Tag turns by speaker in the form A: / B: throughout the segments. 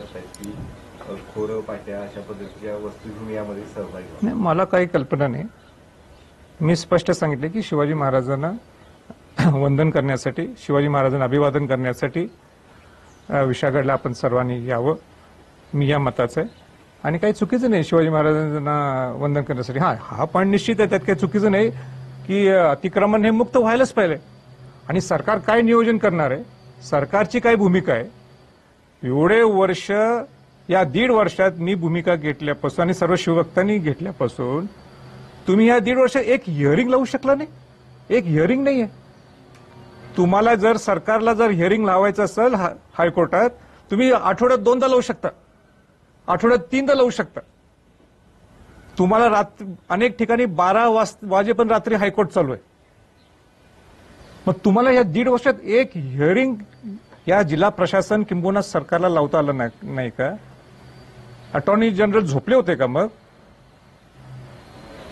A: करतायत की खोरं पाट्या अशा पद्धतीच्या वस्तू घेऊन यामध्ये सहभागी व्हा.
B: नाही, मला काही कल्पना नाही. मी स्पष्ट सांगितले की शिवाजी महाराजांना वंदन करण्यासाठी, शिवाजी महाराजांना अभिवादन करण्यासाठी विशाळगडला आपण सर्वांनी यावं, मी या मताचं आहे. आणि काही चुकीचं नाही शिवाजी महाराजांना वंदन करण्यासाठी. हा पण निश्चित आहे, त्यात काही चुकीचं नाही की अतिक्रमण हे मुक्त व्हायलाच पाहिजे. आणि सरकार काय नियोजन करणार आहे, सरकारची काय भूमिका आहे, एवढे वर्ष, या 1.5 वर्षात मी भूमिका घेतल्यापासून आणि सर्व शिवभक्तांनी घेतल्यापासून तुम्ही या 1.5 वर्षात एक हिअरिंग लावू शकला नाही. एक हिअरिंग नाहीये. तुम्हाला जर सरकारला जर हिअरिंग लावायचं असेल हायकोर्टात, तुम्ही आठवड्यात 2दा लावू शकता, आठवड्यात 3दा लावू शकता. तुम्हाला अनेक ठिकाणी 12 वाजेपर्यंत रात्री हायकोर्ट चालू आहे. मग तुम्हाला या 1.5 वर्षात एक हिअरिंग या जिल्हा प्रशासन किंबहुना सरकारला लावता आलं नाही का? अटॉर्नी जनरल झोपले होते का? मग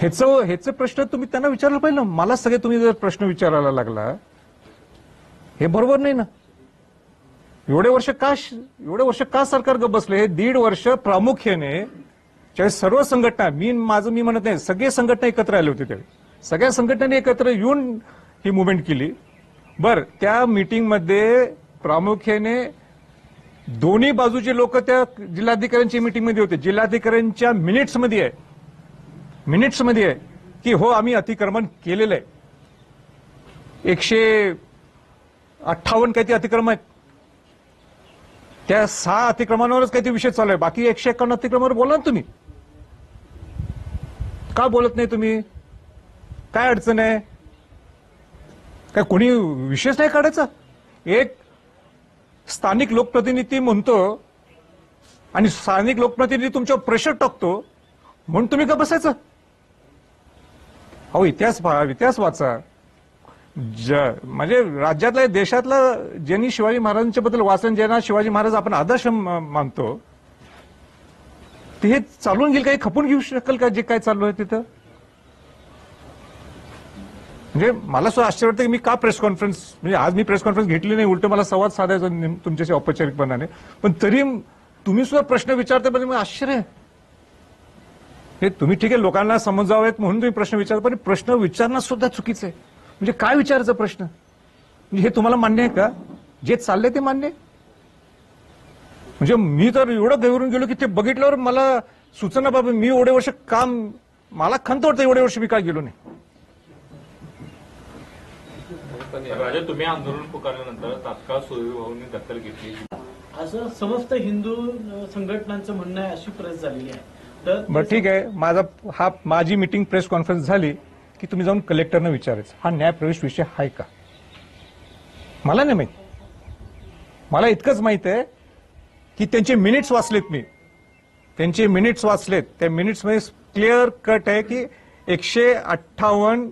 B: ह्याचे प्रश्न तुम्ही त्यांना विचारायला पाहिजे ना. मला सगळे तुम्ही जर प्रश्न विचारायला लागला, हे बरोबर नाही ना. एवढे वर्ष का सरकार गप्प बसले? हे 1.5 वर्ष प्रामुख्याने सर्व संघटना, मी म्हणत नाही, सगळे संघटना एकत्र आले होते त्यावेळी. सगळ्या संघटनांनी एकत्र येऊन ही मुवमेंट केली. बर, त्या मीटिंगमध्ये प्रामुख्याने दोन्ही बाजूचे लोक त्या जिल्हाधिकाऱ्यांच्या मीटिंगमध्ये होते. जिल्हाधिकाऱ्यांच्या मिनिट्समध्ये आहे की हो आम्ही अतिक्रमण केलेलं आहे. 158 काही अतिक्रमण आहेत. त्या 6 अतिक्रमणावरच काही विषय चालू आहे. बाकी 151 अतिक्रमणावर बोला ना तुम्ही. का बोलत नाही तुम्ही? काय अडचण आहे? काय कोणी विषयच नाही काढायचा? एक स्थानिक लोकप्रतिनिधी म्हणतो आणि स्थानिक लोकप्रतिनिधी तुमच्यावर प्रेशर टाकतो म्हणून तुम्ही का बसायचं? अहो, इतिहास वाचा. म्हणजे राज्यातला, देशातला ज्यांनी शिवाजी महाराजांच्या बद्दल वाचन, ज्यांना शिवाजी महाराज आपण आदर्श मानतो, ते हे चालून घेईल, काही खपून घेऊ शकेल का जे काय चालू आहे तिथं? म्हणजे मला सुद्धा आश्चर्य वाटतं की मी का प्रेस कॉन्फरन्स, म्हणजे आज मी प्रेस कॉन्फरन्स घेतली नाही, उलट मला संवाद साधायचा तुमच्याशी औपचारिकपणाने, पण तरी तुम्ही सुद्धा प्रश्न विचारता, म्हणजे मग आश्चर्य आहे. हे तुम्ही ठीक आहे लोकांना समजावेत म्हणून तुम्ही प्रश्न विचारता, पण प्रश्न विचारणं सुद्धा चुकीचं आहे. म्हणजे काय विचारायचा प्रश्न? म्हणजे हे तुम्हाला मान्य आहे का? जे चाललंय ते मान्य आहे? म्हणजे मी तर एवढं गैरून गेलो की ते बघितल्यावर मला सुचना, बाबा मी एवढे वर्ष मला खंत वाटतं एवढे वर्ष मी काय गेलो नाही.
C: राजा, तुम्ही आंदोलन पुकारल्यानंतर तात्काळ सुर्यभाऊंनी दखल घेतली
D: असं समस्त हिंदू संघटनांचं म्हणणं आहे, अशी प्रेस झालेली आहे. तर
B: बरं ठीक आहे, माझी मीटिंग प्रेस कॉन्फरन्स झाली की तुम्ही जाऊन कलेक्टरनं विचारायचं, हा न्यायप्रवेश विषय आहे का? मला नाही माहित. मला इतकंच माहित आहे की त्यांचे मिनिट्स वाचलेत मी. त्यांचे मिनिट्स वाचलेत. त्या मिनिट्समध्ये क्लिअर कट आहे की 158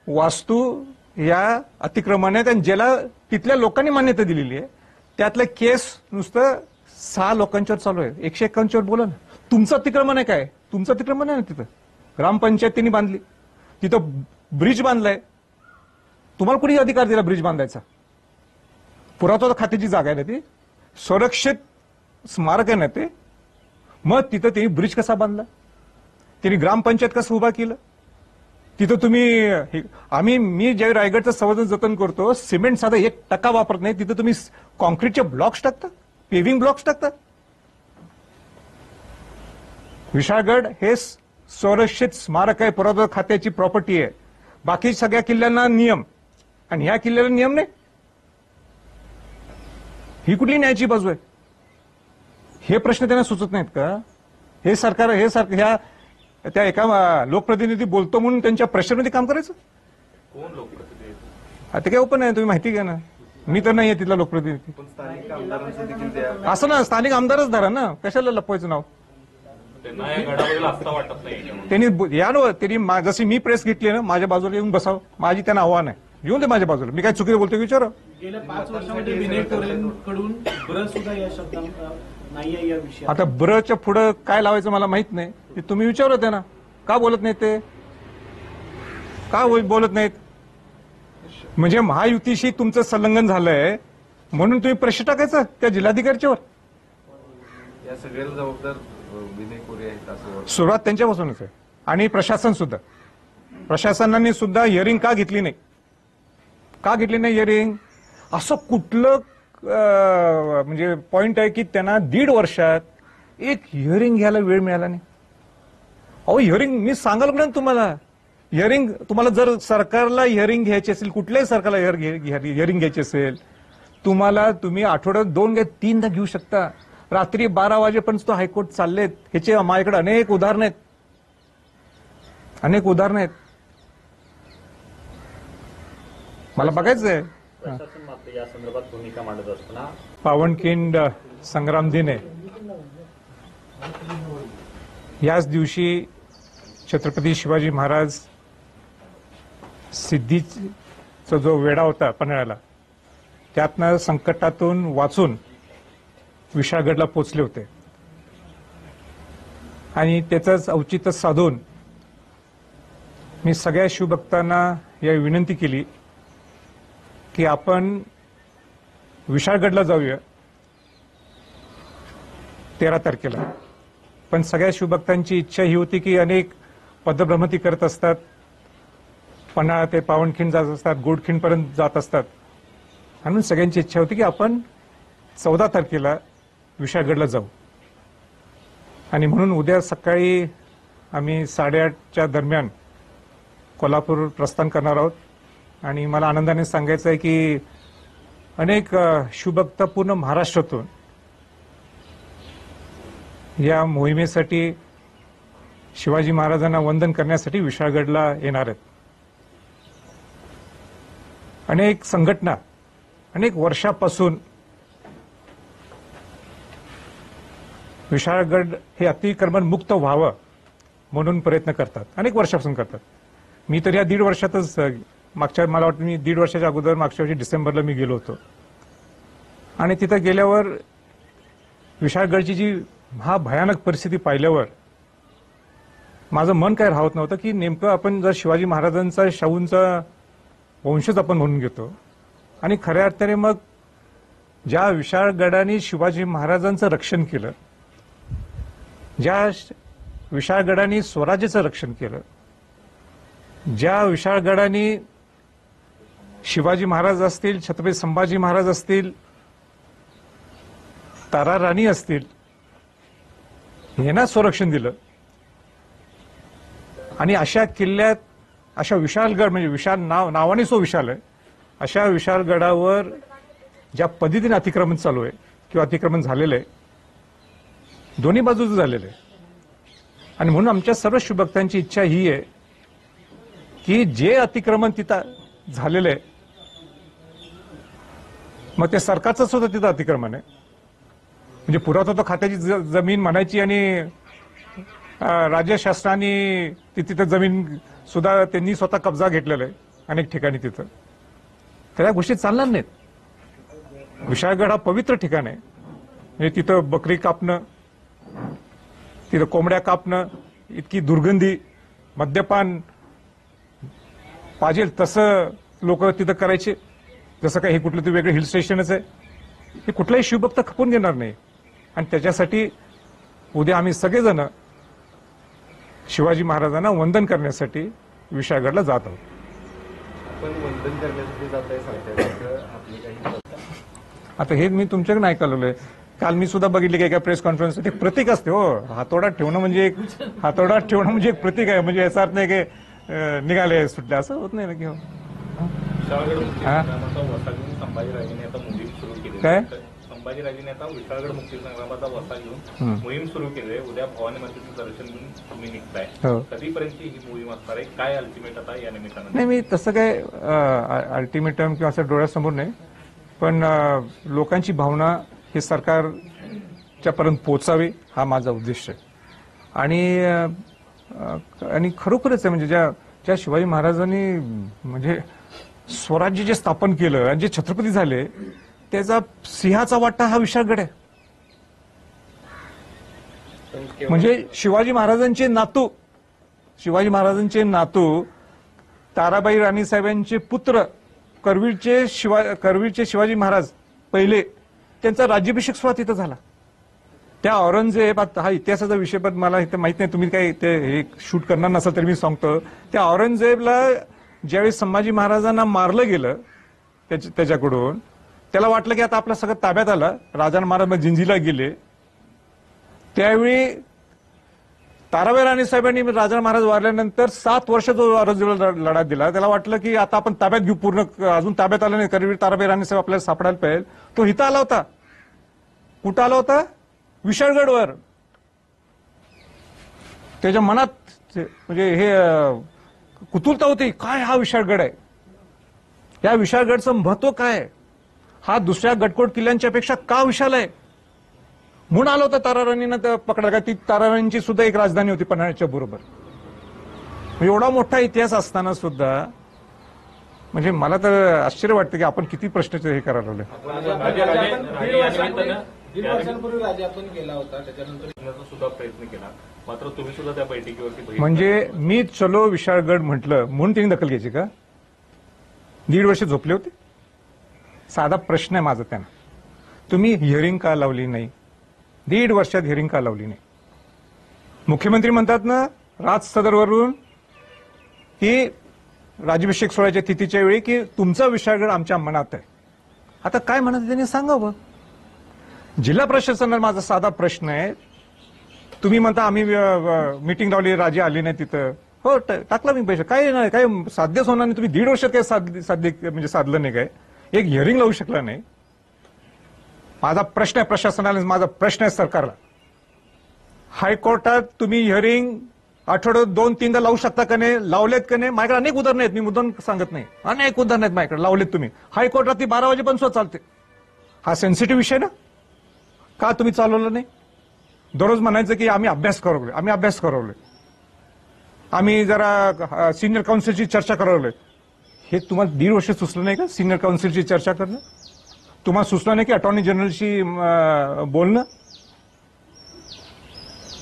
B: वास्तू या अतिक्रमण आहेत आणि ज्याला तिथल्या लोकांनी मान्यता दिलेली आहे. त्यातलं केस नुसतं 6 लोकांच्यावर चालू आहे. 151 वर बोला ना. तुमचं अतिक्रमण आहे काय? तुमचं अतिक्रमण आहे ना तिथं. ग्रामपंचायतीने बांधली, तिथं ब्रिज बांधलाय. तुम्हाला कुणी अधिकार दिला ब्रिज बांधायचा? पुरातत्व खात्याची जागा आहे ना ती, संरक्षित स्मारक आहे ना ते. मग तिथं त्यांनी ब्रिज कसा बांधला? त्यांनी ग्रामपंचायत कसं उभा केलं? तिथं मी जे रायगडचं संवर्धन जतन करतो, सिमेंट साधा 1% वापरत नाही. तिथं तुम्ही कॉन्क्रीटचे ब्लॉक्स टाकता, पेव्हिंग ब्लॉक्स टाकता. विशाळगड हे संरक्षित स्मारक आहे, पुरातत्व खात्याची प्रॉपर्टी आहे. बाकी सगळ्या किल्ल्यांना नियम, आणि ह्या किल्ल्याला नियम नाही. ही कुठली न्यायाची बाजू आहे? हे प्रश्न त्यांना सुचत नाहीत का? हे सरकार ह्या त्या एका लोकप्रतिनिधी बोलतो म्हणून त्यांच्या प्रेशरमध्ये काम करायचं?
C: कोण लोकप्रतिनिधी?
B: आता काय ओपन आहे, तुम्ही माहिती घ्या ना. मी तर नाहीये तिथला लोकप्रतिनिधी.
A: पण स्थानिक आमदारांचं देखील त्या
B: असं ना, स्थानिक आमदारच धरा ना, कशाला लपवायचं नाव?
C: त्यांना या गडाबद्दल आस्था वाटत नाही.
B: त्यांनी जशी मी प्रेस घेतली ना, माझ्या बाजूला येऊन बसावं. माझी त्यांना आव्हान आहे, येऊन दे माझ्या बाजूला. मी काय चुकीचं बोलतोय विचारा.
D: गेल्या 5 वर्षामध्ये विनय कोरेंकडून ब्र सुद्धा या शब्दांत नाहीये या विषयात.
B: आता ब्रच्या पुढं काय लावायचं मला माहित नाही. ते तुम्ही विचारत आहे ना, का बोलत नाहीत ते? का बोलत नाहीत? म्हणजे महायुतीशी तुमचं संलग्न झालंय म्हणून तुम्ही प्रश्न टाकायचं त्या जिल्हाधिकाऱ्याच्यावर?
A: या सगळ्याला जबाबदार विनय कोरे आहेत असं वाटतं.
B: सुरुवात त्यांच्यापासूनच आहे आणि प्रशासन सुद्धा. प्रशासनाने सुद्धा हिअरिंग का घेतली नाही? का घेतली नाही हिअरिंग? असं कुठलं म्हणजे पॉइंट आहे की त्यांना 1.5 वर्षात एक हिअरिंग घ्यायला वेळ मिळाला नाही? अहो हिअरिंग मी सांगाल ना तुम्हाला, हिअरिंग तुम्हाला जर सरकारला हिअरिंग घ्यायची असेल, कुठल्याही सरकारला हिअरिंग घ्यायची असेल, तुम्ही आठवड्यात 2 किंवा 3दा घेऊ शकता. रात्री 12 वाजेपर्यंत तो हायकोर्ट चाललेत. ह्याचे माझ्याकडे अनेक उदाहरणं आहेत. मला बघायचंय.
E: प्रशासन मात्र या संदर्भात भूमिका मांडत असताना
B: पावनखिंड संग्राम दिन आहे. याच दिवशी छत्रपती शिवाजी महाराज सिद्धीचा जो वेढा होता पन्हाळ्याला, त्यातनं संकटातून वाचून विशाळगडला पोचले होते. आणि त्याचंच औचित्य साधून मी सगळ्या शिवभक्तांना या विनंती केली की आपण विशाळगडला जाऊया 13 तारखेला. पण सगळ्या शिवभक्तांची इच्छा ही होती की अनेक पदभ्रमंती करत असतात, पन्हाळा ते पावनखिंड जात असतात, गोडखिंडपर्यंत जात असतात. म्हणून सगळ्यांची इच्छा होती की आपण 14 तारखेला विशाळगडला जाऊ. आणि म्हणून उद्या सकाळी आम्ही 8:30च्या दरम्यान कोल्हापूर प्रस्थान करणार आहोत. आणि मला आनंदाने सांगायचं आहे की अनेक शिवभक्त पूर्ण महाराष्ट्रातून या मोहिमेसाठी, शिवाजी महाराजांना वंदन करण्यासाठी विशाळगडला येणार आहेत. अनेक संघटना अनेक वर्षापासून विशाळगड हे अतिक्रमण मुक्त व्हावं म्हणून प्रयत्न करतात. अनेक वर्षापासून करतात. मी तर या 1.5 वर्षातच, मला वाटतं मी 1.5 वर्षाच्या अगोदर मागच्या वर्षी डिसेंबरला मी गेलो होतो. आणि तिथं गेल्यावर विशाळगडची जी भयानक परिस्थिती पाहिल्यावर माझं मन काय राहत नव्हतं की नेमकं आपण जर शिवाजी महाराजांचा, शाहूंचा वंशज आपण म्हणून घेतो, आणि खऱ्या अर्थाने मग ज्या विशाळगडाने शिवाजी महाराजांचं रक्षण केलं, ज्या विशाळगडाने स्वराज्याचं रक्षण केलं, ज्या विशाळगडाने शिवाजी महाराज असतील, छत्रपती संभाजी महाराज असतील, तारा राणी असतील, यांना संरक्षण दिलं. आणि अशा किल्ल्यात, अशा विशाळगड, म्हणजे विशाल नावाने सो विशाल आहे, अशा विशाळगडावर ज्या पद्धतीने अतिक्रमण चालू आहे किंवा अतिक्रमण झालेलं आहे, दोन्ही बाजूचं झालेलं आहे. आणि म्हणून आमच्या सर्व शिवभक्तांची इच्छा ही आहे की जे अतिक्रमण तिथं झालेलं आहे, मग ते सरकारचं सुद्धा तिथं अतिक्रमण आहे. म्हणजे पुरातत्व खात्याची जमीन म्हणायची आणि राज्य शासनाने तिथं जमीन सुद्धा त्यांनी स्वतः कब्जा घेतलेला आहे अनेक ठिकाणी तिथं. तर या गोष्टी चालणार नाहीत. विशाळगड हा पवित्र ठिकाण आहे. म्हणजे तिथं बकरी कापणं, तिथं कोंबड्या कापणं, इतकी दुर्गंधी, मद्यपान पाहिजे तसं लोक तिथं करायचे, जसं काही हे कुठलं तरी वेगळं हिल स्टेशनच आहे. हे कुठलाही शिवभक्त खपून घेणार नाही. आणि त्याच्यासाठी उद्या आम्ही सगळेजण शिवाजी महाराजांना वंदन करण्यासाठी विशाळगडला जात आहोत.
A: आपण वंदन करण्यासाठी जाताय सांगताय, आपली काही
B: आता हे मी तुमच्याकडे नाही कळवलंय. काल मी सुद्धा बघितले की एका प्रेस कॉन्फरन्स एक प्रतीक असते. हो, हातोडात ठेवणं म्हणजे एक प्रतीक आहे. म्हणजे याचा अर्थ नाही की निघाले सुटले, असं होत नाही ना की. हो,
C: विशाळगड मुक्ती संग्रामाचा वसा घेऊन संभाजीराजांनी आता मोहीम सुरू केली.
B: काय?
C: संभाजीराजांनी आता विशाळगड मुक्ती संग्रामाचा वसा घेऊन मोहीम सुरू केली आहे. उद्या भवानी मातेचं दर्शन घेऊन तुम्ही निघताय.
B: हो.
C: कधीपर्यंत ही मोहीम असणार आहे? काय अल्टिमेट आता या निमित्तानं?
B: नाही, मी तसं काय अल्टिमेटम किंवा असं डोळ्यासमोर नाही, पण लोकांची भावना हे सरकारच्या पर्यंत पोहोचावी हा माझा उद्देश आहे. आणि खरोखरच आहे, म्हणजे ज्या शिवाजी महाराजांनी म्हणजे स्वराज्य जे स्थापन केलं आणि जे छत्रपती झाले, त्याचा सिंहाचा वाटा हा विशाळगड आहे. म्हणजे शिवाजी महाराजांचे नातू ताराबाई राणीसाहेबांचे पुत्र करवीरचे शिवाजी महाराज पहिले, त्यांचा राज्याभिषेक सोहळा तिथं झाला. त्या औरंगजेब, आता हा इतिहासाचा विषय पण मला इथे माहित नाही, तुम्ही काही ते हे शूट करणार नसाल तरी मी सांगतो, त्या औरंगजेबला ज्यावेळी संभाजी महाराजांना मारलं गेलं त्याच्याकडून, त्याला वाटलं की आता आपलं सगळं ताब्यात आलं, राजा महाराज जिंजीला गेले, त्यावेळी ताराबाई राणीसाहेबांनी राजा महाराज वारल्यानंतर 7 वर्ष जो औरंगजेबाला लढा दिला, त्याला वाटलं की आता आपण ताब्यात घेऊ, पूर्ण अजून ताब्यात आलं नाही, कारण ताराबाई राणीसाहेब आपल्याला सापडायला पाहिजे. तो इथं आला होता. कुठं आला होता? विशाळगडवर. त्याच्या मनात म्हणजे हे कुतूहलता होती, काय हा विशाळगड आहे, या विशाळगडचं महत्व काय आहे, हा दुसऱ्या गडकोट किल्ल्यांच्या पेक्षा का विशाल आहे, म्हणून आलं होतं ताराराणीनं पकडा. का ती ताराराणींची सुद्धा एक राजधानी होती पन्हाळ्याच्या बरोबर. एवढा मोठा इतिहास असताना सुद्धा म्हणजे मला तर आश्चर्य वाटतं की आपण किती प्रश्न हे करायला लागले.
D: दीड वर्षांपूर्वी राजा आपण गेला होता, त्याच्यानंतर
C: सुद्धा प्रयत्न केला, मात्र तुम्ही सुद्धा त्या बैठकीवरती
B: म्हणजे मी चलो विशाळगड म्हटलं म्हणून तिने दखल घ्यायची का? 1.5 वर्ष झोपले होते? साधा प्रश्न आहे माझा त्यांना, तुम्ही हिअरिंग का लावली नाही? 1.5 वर्षात हिअरिंग का लावली नाही? मुख्यमंत्री म्हणतात ना राज सदरवरून की राज्याभिषेक सोहळ्याच्या तिथीच्या वेळी की तुमचा विशाळगड आमच्या मनात आहे. आता काय म्हणत त्यांनी सांगावं. जिल्हा प्रशासनाला माझा साधा प्रश्न आहे, तुम्ही म्हणता आम्ही मीटिंग लावली, राजे आले नाही तिथं. हो, टाकला मी पैसे, काय नाही, काय साध्यच होणार नाही. तुम्ही 1.5 वर्षात काय साध्य म्हणजे साधलं नाही, काय एक हिअरिंग लावू शकला नाही. माझा प्रश्न आहे प्रशासनाला, माझा प्रश्न आहे सरकारला, हायकोर्टात तुम्ही हिअरिंग आठवड्यात 2-3दा लावू शकता का नाही? लावलेत का नाही? माझ्याकडे अनेक उदाहरणं आहेत, मी मुद्दाम सांगत नाही, अनेक उदाहरणं आहेत माझ्याकडे, लावलेत तुम्ही. हायकोर्टात ती 12 वाजेपर्यंत सुद्धा चालते. हा सेन्सिटिव्ह विषय ना, का तुम्ही चालवलं नाही? दररोज म्हणायचं की आम्ही अभ्यास करवलोय, आम्ही जरा सिनियर काउन्सिलची चर्चा करवलोय. हे तुम्हाला 1.5 वर्ष सुचलं नाही का सिनियर काउन्सिलची चर्चा करणं? तुम्हाला सुचलं नाही की अटॉर्नी जनरलशी बोलणं?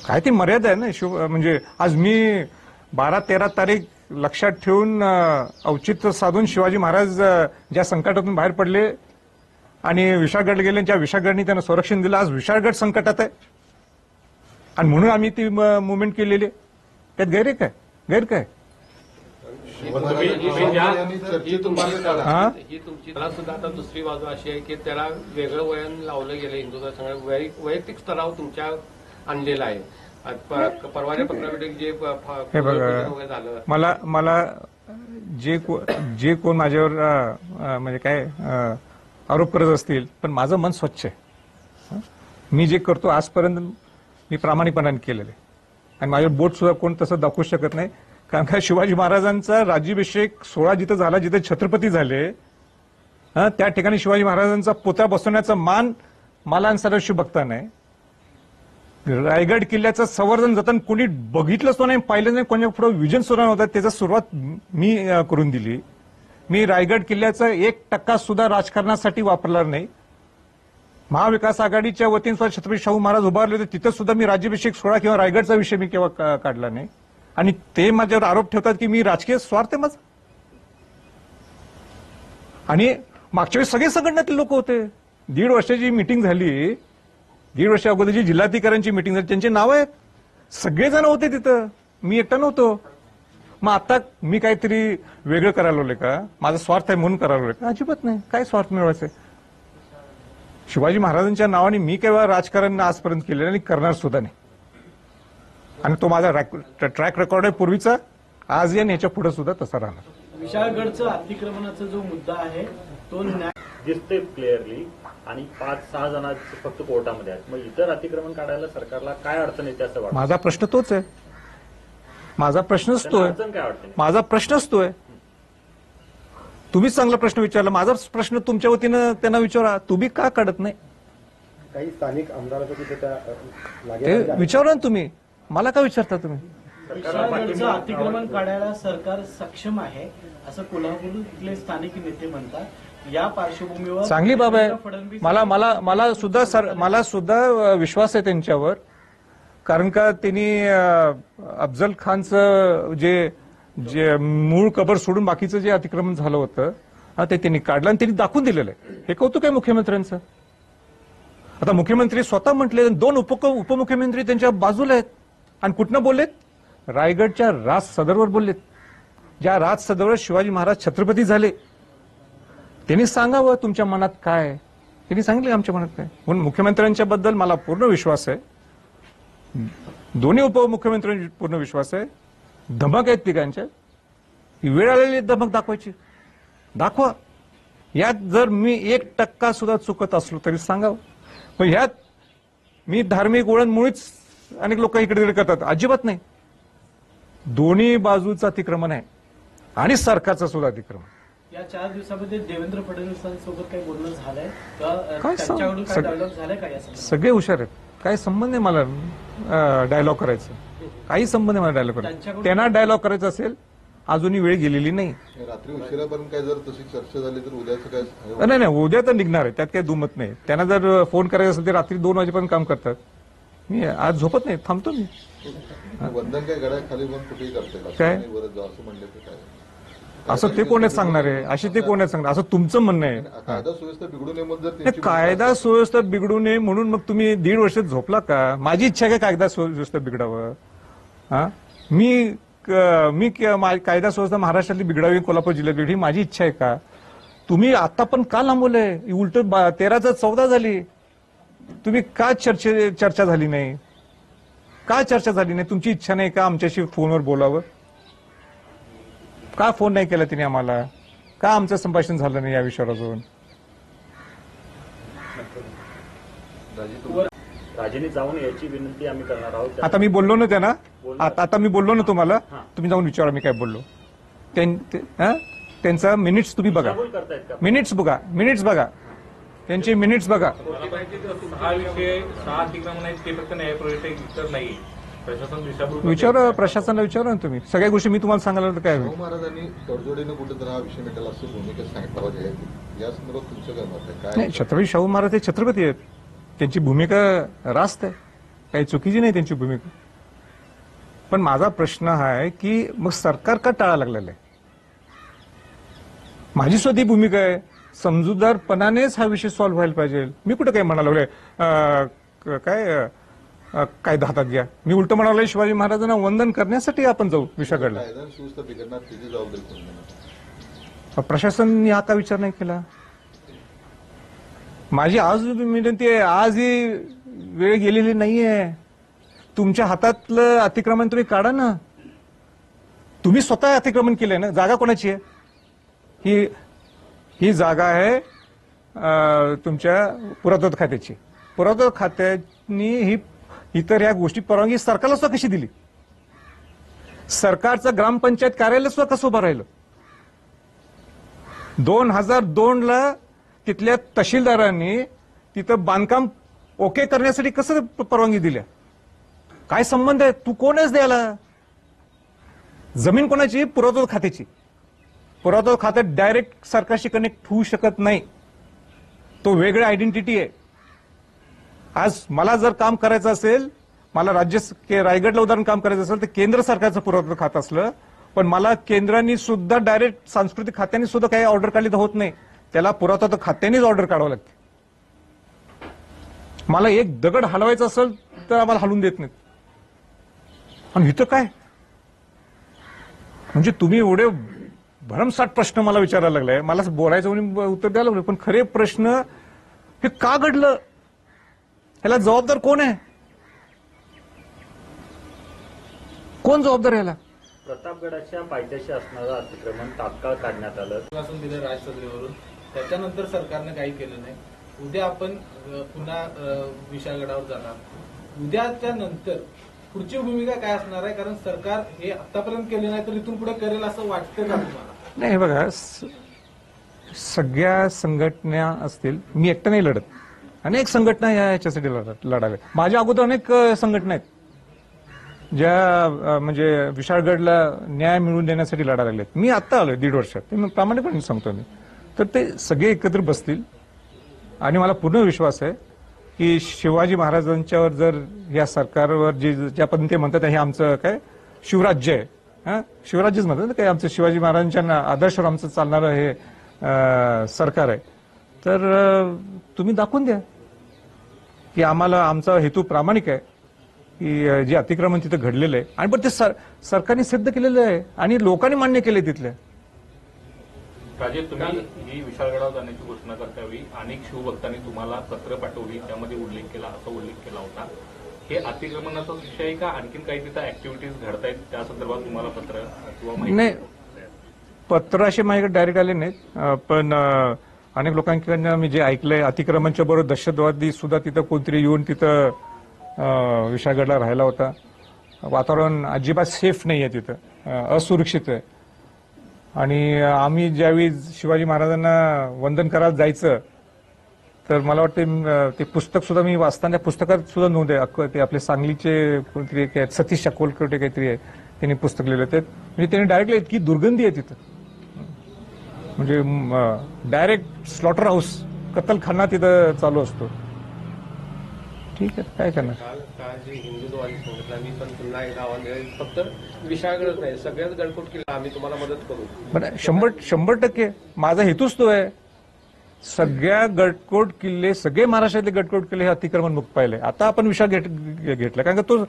B: काय ती मर्यादा आहे ना. म्हणजे आज मी 12-13 तारीख लक्षात ठेवून औचित्य साधून शिवाजी महाराज ज्या संकटातून बाहेर पडले आणि विशाळगडला गेले, ज्या विशाळगडनी त्यांना संरक्षण दिलं, आज विशाळगड संकटात आहे आणि म्हणून आम्ही ती मुवमेंट केलेली. त्यात गैर काय?
F: ही तुमची मला सुद्धा आता दुसरी बाजू अशी आहे की त्याला वेगळं वयन लावलं गेलं, हिंदुत्व सगळं वैयक्तिक स्तरावर तुमच्या आणलेला आहे. परवाच्या पत्रापैकी जे
B: हे बघा, मला जे कोण माझ्यावर म्हणजे काय आरोप करत असतील, पण माझं मन स्वच्छ आहे. मी जे करतो आजपर्यंत मी प्रामाणिकपणाने केलेलं आहे आणि माझ्यावर बोट सुद्धा कोण तसं दाखवू शकत नाही. कारण का शिवाजी महाराजांचा राज्याभिषेक सोहळा जिथं झाला, जिथे छत्रपती झाले, त्या ठिकाणी शिवाजी महाराजांचा पुतळा बसवण्याचा मान मला आणि सदाशिव बघता नाही. रायगड किल्ल्याचं संवर्धन जतन कोणी बघितलंच नाही, पाहिलं नाही, कोणी पुढे विजन सुद्धा नव्हता. त्याचा सुरुवात मी करून दिली. मी रायगड किल्ल्याचा 1% सुद्धा राजकारणासाठी वापरला नाही. महाविकास आघाडीच्या वतीने सुद्धा छत्रपती शाहू महाराज उभारले होते, तिथं सुद्धा मी राज्याभिषेक सोहळा किंवा रायगडचा विषय मी केव्हा काढला नाही. आणि ते माझ्यावर आरोप ठेवतात की मी राजकीय स्वार्थ आहे माझा. आणि मागच्या वेळी सगळे संघटनेतले लोक होते. 1.5 वर्षाची मीटिंग झाली, 1.5 वर्षा अगोदरची जिल्हाधिकाऱ्यांची मीटिंग झाली, त्यांचे नाव आहेत, सगळेजण होते तिथं, मी एकटा नव्हतो. मग आता मी काहीतरी वेगळं करायला लागलोय का? माझा स्वार्थ आहे म्हणून करायला लागलोय का? अजिबात नाही. काय स्वार्थ मिळवायचंय? शिवाजी महाराजांच्या नावाने मी केव्हा राजकारण आजपर्यंत केलेलं आणि करणार सुद्धा नाही. आणि तो माझा ट्रॅक रेकॉर्ड आहे पूर्वीचा, आज या याच्या पुढे सुद्धा तसा राहणार.
D: विशाळगडचं अतिक्रमणाचा जो मुद्दा आहे तो
E: दिसते क्लिअरली आणि 5-6 जण फक्त कोर्टामध्ये आहेत. मग इतर अतिक्रमण काढायला सरकारला काय अडचण येते असं वाटतं?
B: माझा प्रश्न तोच आहे. माझा प्रश्नच तो आहे. तुम्हीच चांगला प्रश्न विचारला. माझा प्रश्न तुमच्या वतीनं त्यांना विचारा, तुम्ही का काढत नाही?
G: काही स्थानिक आमदाराचं तिथे
B: ते विचारा ना तुम्ही, मला का विचारता तुम्ही?
D: विशाळगडचं अतिक्रमण काढायला सरकार सक्षम आहे असं कोल्हापूरले स्थानिक नेते म्हणतात. या पार्श्वभूमीवर
B: चांगली बाब आहे. मला सुद्धा विश्वास आहे त्यांच्यावर. कारण का त्यांनी अफजल खानचं जे मूळ कबर सोडून बाकीचं जे अतिक्रमण झालं होतं ते त्यांनी काढलं आणि त्यांनी दाखवून दिलेलं आहे. हे कौतुक आहे मुख्यमंत्र्यांचं. आता मुख्यमंत्री स्वतः म्हटले, 2 उपमुख्यमंत्री त्यांच्या बाजूला आहेत. आणि कुठनं बोललेत? रायगडच्या राज सदरवर बोललेत. ज्या राज सदरवर शिवाजी महाराज छत्रपती झाले. त्यांनी सांगावं तुमच्या मनात काय आहे. त्यांनी सांगितलं आमच्या मनात काय. म्हणून मुख्यमंत्र्यांच्या बद्दल मला पूर्ण विश्वास आहे. दोन्ही उपमुख्यमंत्र्यांवर पूर्ण विश्वास आहे. धमक आहेत तिघांच्या. ही वेळ आलेली धमक दाखवायची, दाखवा. यात जर मी 1% सुद्धा चुकत असलो तरी सांगावं. पण ह्यात मी धार्मिक वळण मुळीच अनेक लोक इकडे तिकडे करतात, अजिबात नाही. दोन्ही बाजूचं अतिक्रमण आहे आणि सरकारचं सुद्धा अतिक्रमण.
D: या 4 दिवसामध्ये देवेंद्र फडणवीसांसोबत काही बोलणं झालंय का?
B: काय
D: त्यांच्याकडून काय
B: सग-
D: डायलॉग झालाय का या संदर्भात?
B: सगळे हुशार आहेत. काय संबंध आहे मला डायलॉग करायचं? काही संबंध आहे मला डायलॉग करायचं. त्यांना डायलॉग करायचा असेल, अजूनही वेळ गेलेली नाही.
H: रात्री उशिरापर्यंत काय जर तशी चर्चा झाली तर उद्याचं काय
B: नाही नाही, उद्या तर निघणार आहे, त्यात काही दुमत नाही. त्यांना जर फोन करायचा असेल तर रात्री 2 वाजेपर्यंत काम करतात. मी आज झोपत नाही, थांबतो मी.
H: वंदन काय गळ्या खाली पण कुठेही करते
B: काय?
H: बरं जाऊ असं म्हणलं तर काय
B: असं ते कोण आहेत सांगणार आहे? असे ते कोण आहेत सांगणार? असं तुमचं म्हणणं आहे.
H: कायदा सुव्यवस्था बिघडू नये म्हणून जर
B: नाही,
H: त्यांची
B: कायदा सुव्यवस्था बिघडू नये म्हणून मग तुम्ही 1.5 वर्ष झोपला का? माझी इच्छा आहे का कायदा सुव्यवस्था बिघडावं? हा, मी कायदा सुव्यवस्था महाराष्ट्रातली बिघडावी, कोल्हापूर जिल्ह्यात बिघडी, माझी इच्छा आहे का? तुम्ही आता पण का लांबवलंय? उलट 13 14 झाली. तुम्ही का चर्चा झाली नाही? का चर्चा झाली नाही? तुमची इच्छा नाही का आमच्याशी फोनवर बोलावं? का फोन नाही केला तिने आम्हाला? का आमचं संभाषण झालं नाही या विषयावर अजून?
E: राजेंनी जाऊन याची विनंती आम्ही करणार आहोत.
B: आता मी बोललो ना त्यांना, आता मी बोललो ना तुम्हाला, तुम्ही जाऊन विचारा मी काय बोललो. त्यांचा मिनिट्स तुम्ही बघा,
E: कबूल करतायत का?
B: मिनिट्स बघा, त्यांचे मिनिट्स बघा.
C: 6 अतिक्रमण आहेत ते फक्त न्यायप्रविष्ट इतर नाही. प्रशासन दिशाभूल
B: विचारा, प्रशासनाला विचारा ना तुम्ही. सगळ्या गोष्टी मी तुम्हाला सांगायला तर काय
H: शाहू
B: होईल?
H: महाराजांनी तडजोडीनं कुठेतरी हा विषय मिटायला अशी भूमिका सांगितली. या संदर्भात तुमचं काय मत आहे?
B: नाही, छत्रपती शाहू महाराज हे छत्रपती आहेत. त्यांची भूमिका रास्त आहे, काही चुकीची नाही त्यांची भूमिका. पण माझा प्रश्न हा आहे की मग सरकार का टाळा लागलेला आहे? माझी स्वतःची भूमिका आहे, समजूतदारपणानेच हा विषय सॉल्व्ह व्हायला पाहिजे. मी कुठं काय म्हणालो काय कायदा हातात घ्या. मी उलट म्हणालो शिवाजी महाराजांना वंदन करण्यासाठी आपण जाऊ विशागडला.
H: कायदा आणि सुव्यवस्था बिघडणार त्याची जबाबदारी कोण घेणार?
B: प्रशासनाने हा का विचार नाही केला? माझी आज विनंती आहे, आज ही वेळ गेलेली नाहीये. तुमच्या हातातलं अतिक्रमण तुम्ही काढा ना. तुम्ही स्वतः अतिक्रमण केलंय ना. जागा कोणाची आहे? ही जागा आहे तुमच्या पुरातत्व खात्याची. पुरातत्व खात्यानी ही इतर या गोष्टी परवानगी सरकारला सुद्धा कशी दिली? सरकारचं ग्रामपंचायत कार्यालय सुद्धा कसं उभं राहिलं? 2002ला तिथल्या तहसीलदारांनी तिथं बांधकाम ओके करण्यासाठी कसं परवानगी दिल्या? काय संबंध आहे? तू कोण आहेस द्यायला? जमीन कोणाची? पुरातत्व खात्याची. पुरातत्व खात्यात डायरेक्ट सरकारशी कनेक्ट होऊ शकत नाही. तो वेगळा आयडेंटिटी आहे. आज मला जर काम करायचं असेल, मला रायगडला उदाहरण काम करायचं असेल तर केंद्र सरकारचं पुरातत्व खातं असलं, पण मला केंद्राने सुद्धा डायरेक्ट सांस्कृतिक खात्याने सुद्धा काही ऑर्डर काढली तर होत नाही. त्याला पुरातत्व खात्यानेच ऑर्डर काढावं लागते. मला एक दगड हलवायचा असेल तर आम्हाला हलवून देत नाहीत. आणि इथं काय म्हणजे तुम्ही एवढे भरमसाठ प्रश्न मला विचारायला लागलाय. मला बोलायचं म्हणून उत्तर द्यायला लागलं, पण खरे प्रश्न हे का घडलं? ह्याला जबाबदार कोण आहे? कोण जबाबदार याला?
E: प्रतापगडाच्या पायथ्याशी असणारं अतिक्रमण तात्काळ काढण्यात आलं.
I: आश्वासन दिलं राजसदरीवरून, त्याच्यानंतर सरकारने काही केलं नाही. उद्या आपण पुन्हा विशाळगडावर जाणार. उद्याच्या नंतर पुढची भूमिका काय असणार आहे? कारण सरकार हे आतापर्यंत केले नाही तर इथून पुढे करेल असं वाटतं का तुम्हाला?
B: नाही, बघा, सगळ्या संघटना असतील. मी एकटा नाही लढत. अनेक संघटना याच्यासाठी लढाव्या. माझ्या अगोदर अनेक संघटना आहेत ज्या म्हणजे विशाळगडला न्याय मिळवून देण्यासाठी लढायला लागलेत. मी आता आलोय 1.5 वर्षात. ते मी प्रामाणिकपणे सांगतो मी. तर ते सगळे एकत्र बसतील आणि मला पूर्ण विश्वास आहे की शिवाजी महाराजांच्यावर जर या सरकारवर ज्या पद्धतीने ते म्हणतात हे आमचं काय शिवराज्य आहे, शिवराज्यच म्हणतात ना, काय आमचं शिवाजी महाराजांच्या आदर्शावर आमचं चालणारं हे सरकार आहे, तर तुम्ही दाखवून द्या. की आम्हाला आमचा हेतू प्रामाणिक आहे की जे अतिक्रमण तिथं घडलेलं आहे आणि पण ते सरकारने सिद्ध केलेलं आहे आणि लोकांनी मान्य केले तिथले.
C: राजेश, तुम्ही ही विशाळगडावर जाण्याची घोषणा करतावेळी अनेक शिवभक्तांनी तुम्हाला पत्र पाठवली, त्यामध्ये उल्लेख केला, असा उल्लेख केला होता. हे अतिक्रमणाचा विषय आहे का आणखीन काही तिथं ऍक्टिव्हिटीज घडतायत त्या संदर्भात तुम्हाला पत्र किंवा माहिती?
B: नाही, पत्र असे माझ्याकडे डायरेक्ट आले नाहीत, पण अनेक लोकांकडनं मी जे ऐकलंय अतिक्रमणच्या बरोबर दहशतवादी सुद्धा तिथं कोणतरी येऊन तिथं विशाळगडला राहिला होता. वातावरण अजिबात सेफ नाही आहे तिथं, असुरक्षित आहे. आणि आम्ही ज्यावेळी शिवाजी महाराजांना वंदन करायला जायचं तर मला वाटतं ते पुस्तक सुद्धा मी वाचताना त्या पुस्तकात सुद्धा नोंद आहे. ते आपले सांगलीचे कोणतरी सतीश अकोलकटे काहीतरी आहे, त्यांनी पुस्तक लिहिलं ते. म्हणजे त्यांनी डायरेक्टली इतकी दुर्गंधी आहे तिथं, म्हणजे डायरेक्ट स्लॉटर हाऊस, कत्तलखाना तिथं चालू असतो. ठीक आहे, काय करणार.
F: काल जे हिंदुत्ववादी संघटनांनी पण पुन्हा एकदा आव्हान दिलं, फक्त विशाळगडच नाही सगळ्याच गडकोट किल्ला आम्ही तुम्हाला मदत करू.
B: पण 100% माझा हेतूच तो आहे. सगळ्या गडकोट किल्ले, सगळे महाराष्ट्रातले गडकोट किल्ले हे अतिक्रमण मुक्त पाहिले. आता आपण विशाळ घेतला कारण का तो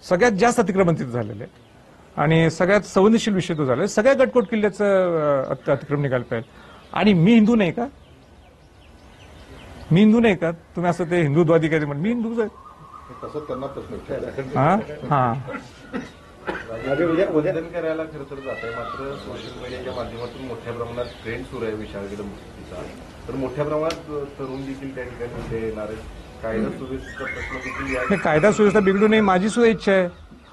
B: सगळ्यात जास्त अतिक्रमण तिथं झालेलं आहे आणि सगळ्यात संवेदनशील विषय तो झाला. सगळ्या गडकोट किल्ल्याचं अतिक्रमण निघायला पाहिजे. आणि मी हिंदू नाही का? मी हिंदू नाही का? तुम्ही असं ते हिंदुत्ववादी काय म्हणून, मी हिंदूच आहे.
H: तसं त्यांना प्रश्न विचारला.
B: हा
A: वंदन करायला खरं तर जात आहे, मात्र सोशल मीडियाच्या माध्यमातून मोठ्या प्रमाणात ट्रेंड सुरू आहे विशाळगड मुक्तीचा. तर मोठ्या प्रमाणात तरुण देखील त्या ठिकाणी इथे येणार आहेत. कायदा सुव्यवस्थेचा प्रश्न देखील या
B: नाही, कायदा सुव्यवस्था बिघडू नये माझी सुद्धा इच्छा आहे,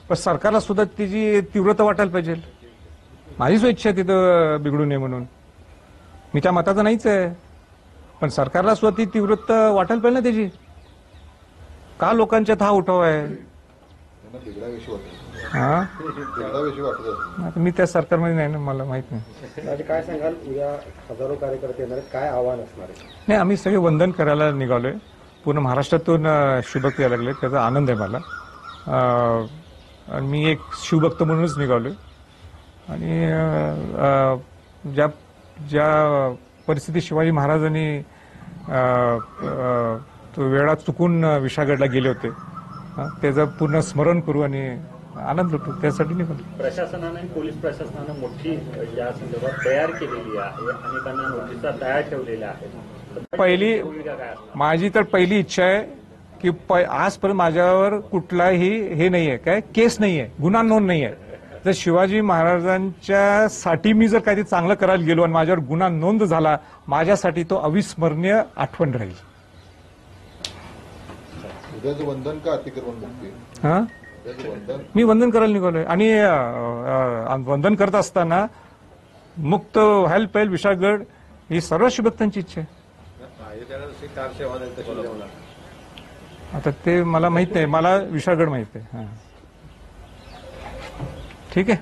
B: पण सरकारला सुद्धा त्याची तीव्रता वाटायला पाहिजे. माझी सुद्धा इच्छा आहे तिथं बिघडू नये म्हणून. मी त्या मताचा नाहीच आहे, पण सरकारला सुद्धा ती तीव्रता वाटायला पाहिजे ना त्याची. का लोकांच्यात हा उठाव आहे?
H: त्यांना बिघडाविषयी वाटत
B: हा,
H: बिघडाविषयी वाटत असेल.
B: आता मी त्या सरकारमध्ये नाही ना, मला माहित नाही.
G: आज काय सांगाल, उद्या हजारो कार्यकर्ते येणार आहेत, काय आव्हान असणार आहे?
B: नाही, आम्ही सगळे वंदन करायला निघालोय. पूर्ण महाराष्ट्रातून शिवभक्त यायला लागले, त्याचा आनंद आहे मला. आणि मी एक शिवभक्त म्हणूनच निघालोय. आणि ज्या ज्या परिस्थितीत शिवाजी महाराजांनी तो वेळा चुकून विशाळगडला गेले होते, त्याचं पूर्ण स्मरण करू आणि आनंद लुटू, त्यासाठी निघालो.
E: प्रशासनाने आणि पोलीस प्रशासनानं मोठी या संदर्भात तयार केलेली आहे, अनेकांना नोटिसा तयार ठेवलेल्या आहेत.
B: पहिली माझी तर पहिली इच्छा आहे की आजपर्यंत माझ्यावर कुठलाही हे नाहीये, काय केस नाहीये, गुन्हा नोंद नाहीये. जर शिवाजी महाराजांच्या साठी मी जर काहीतरी चांगलं करायला गेलो आणि माझ्यावर गुन्हा नोंद झाला, माझ्यासाठी तो अविस्मरणीय आठवण राहील.
H: उद्याचं वंदन का अतिक्रमण मुक्ती?
B: हा,
H: उद्याचं वंदन
B: मी वंदन करायला निघालोय आणि वंदन करत असताना मुक्त व्हायला पाहिजे विशाळगड, ही सर्व शिवभक्तांची इच्छा आहे.
F: कार सेवा देईल तशी जेवणार.
B: आता ते मला माहित नाही, मला विशाळगड माहित आहे. हा, ठीक आहे.